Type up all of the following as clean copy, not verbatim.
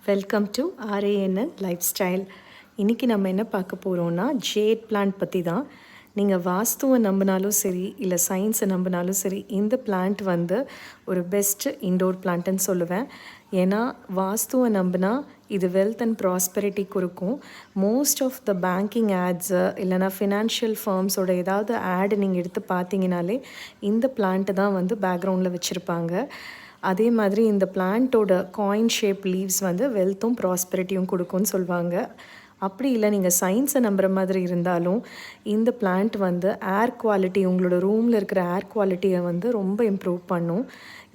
Welcome to RANN life style. இன்றைக்கி நம்ம என்ன பார்க்க போகிறோன்னா ஜேட் பிளான்ட் பற்றி தான். நீங்கள் வாஸ்துவை நம்பினாலும் சரி இல்லை சயின்ஸை நம்பினாலும் சரி, இந்த பிளான்ட் வந்து ஒரு பெஸ்ட்டு இன்டோர் பிளான்ட்டுன்னு சொல்லுவேன். ஏன்னா வாஸ்துவை நம்பினா இது வெல்த் அண்ட் ப்ராஸ்பெரிட்டி கொடுக்கும். Most of the banking ads இல்லைனா ஃபினான்ஷியல் ஃபர்ம்ஸோட ஏதாவது ஆடு நீங்கள் எடுத்து பார்த்தீங்கனாலே இந்த பிளான்ட்டு தான் வந்து பேக்ரவுண்டில் வச்சுருப்பாங்க. அதே மாதிரி இந்த பிளான்ட்டோட காயின் ஷேப் லீவ்ஸ் வந்து வெல்த்தும் ப்ராஸ்பெரிட்டியும் கொடுக்கும்னு சொல்லுவாங்க. அப்படி இல்லை நீங்கள் சயின்ஸை நம்புகிற மாதிரி இருந்தாலும் இந்த பிளான்ட் வந்து ஏர் குவாலிட்டி, உங்களோட ரூமில் இருக்கிற ஏர் குவாலிட்டியை வந்து ரொம்ப இம்ப்ரூவ் பண்ணும்.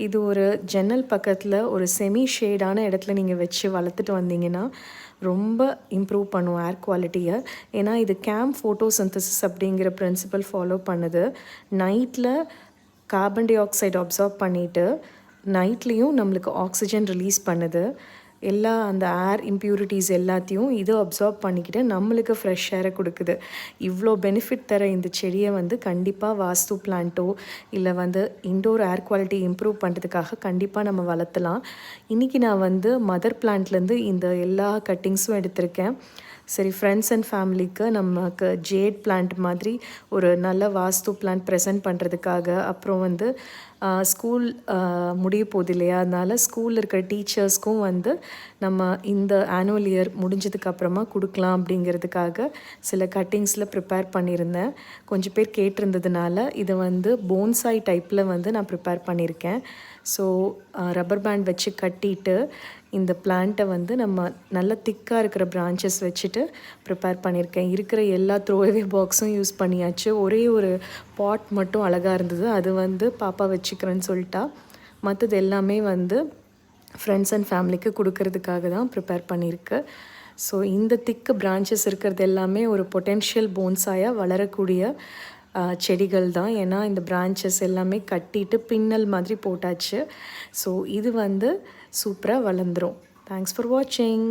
இது ஒரு ஜன்னல் பக்கத்தில் ஒரு செமி ஷேடான இடத்துல நீங்கள் வச்சு வளர்த்துட்டு வந்தீங்கன்னா ரொம்ப இம்ப்ரூவ் பண்ணும் ஏர் குவாலிட்டியை. ஏன்னா இது கேம்ப் ஃபோட்டோசிந்தசிஸ் அப்படிங்கிற பிரின்சிபல் ஃபாலோ பண்ணுது. நைட்டில் கார்பன் டை ஆக்சைடு அப்சார்ப் பண்ணிவிட்டு நைட்லேயும் நம்மளுக்கு ஆக்சிஜன் ரிலீஸ் பண்ணுது. எல்லா அந்த ஏர் இம்ப்யூரிட்டிஸ் எல்லாத்தையும் இது அப்சார்ப் பண்ணிக்கிட்டு நம்மளுக்கு ஃப்ரெஷ் ஏரை கொடுக்குது. இவ்வளோ பெனிஃபிட் தர இந்த செடியை வந்து கண்டிப்பாக வாஸ்து பிளான்ட்டோ இல்லை வந்து இன்டோர் ஏர் குவாலிட்டி இம்ப்ரூவ் பண்ணுறதுக்காக கண்டிப்பாக நம்ம வளர்த்தலாம். இன்றைக்கி நான் வந்து மதர் பிளான்ட்லேருந்து இந்த எல்லா கட்டிங்ஸும் எடுத்திருக்கேன். சரி, ஃப்ரெண்ட்ஸ் அண்ட் ஃபேமிலிக்கு நமக்கு ஜேட் பிளான்ட் மாதிரி ஒரு நல்ல வாஸ்து பிளான்ட் ப்ரெசென்ட் பண்ணுறதுக்காக, அப்புறம் வந்து ஸ்கூல் முடிய போகுது இல்லையா, அதனால் ஸ்கூலில் இருக்கிற டீச்சர்ஸ்க்கும் வந்து நம்ம இந்த ஆனுவல் இயர் முடிஞ்சதுக்கப்புறமா கொடுக்கலாம் அப்படிங்கிறதுக்காக சில கட்டிங்ஸில் ப்ரிப்பேர் பண்ணியிருந்தேன். கொஞ்சம் பேர் கேட்டிருந்ததுனால இதை வந்து போன்சாய் டைப்பில் வந்து நான் ப்ரிப்பேர் பண்ணியிருக்கேன். ஸோ ரப்பர் பேண்ட் வச்சு கட்டிட்டு இந்த பிளான்ட்டை வந்து நம்ம நல்ல திக்காக இருக்கிற பிரான்ச்சஸ் வச்சுட்டு ப்ரிப்பேர் பண்ணியிருக்கேன். இருக்கிற எல்லா த்ரோவே பாக்ஸும் யூஸ் பண்ணியாச்சு. ஒரே ஒரு பாட் மட்டும் அழகாக இருந்தது, அது வந்து பாப்பா வச்சுக்கிறேன்னு சொல்லிட்டா. மற்றது எல்லாமே வந்து ஃப்ரெண்ட்ஸ் அண்ட் ஃபேமிலிக்கு கொடுக்கறதுக்காக தான் ப்ரிப்பேர் பண்ணியிருக்கு. ஸோ இந்த திக்கு பிரான்ச்சஸ் இருக்கிறது எல்லாமே ஒரு பொட்டென்ஷியல் போன்சாயாக வளரக்கூடிய செடிகள் தான். ஏன்னா இந்த பிரான்ச்சஸ் எல்லாமே கட்டிட்டு பின்னல் மாதிரி போட்டாச்சு. ஸோ இது வந்து சூப்பராக வளர்ந்துடும். தேங்க்ஸ் ஃபார் வாட்சிங்.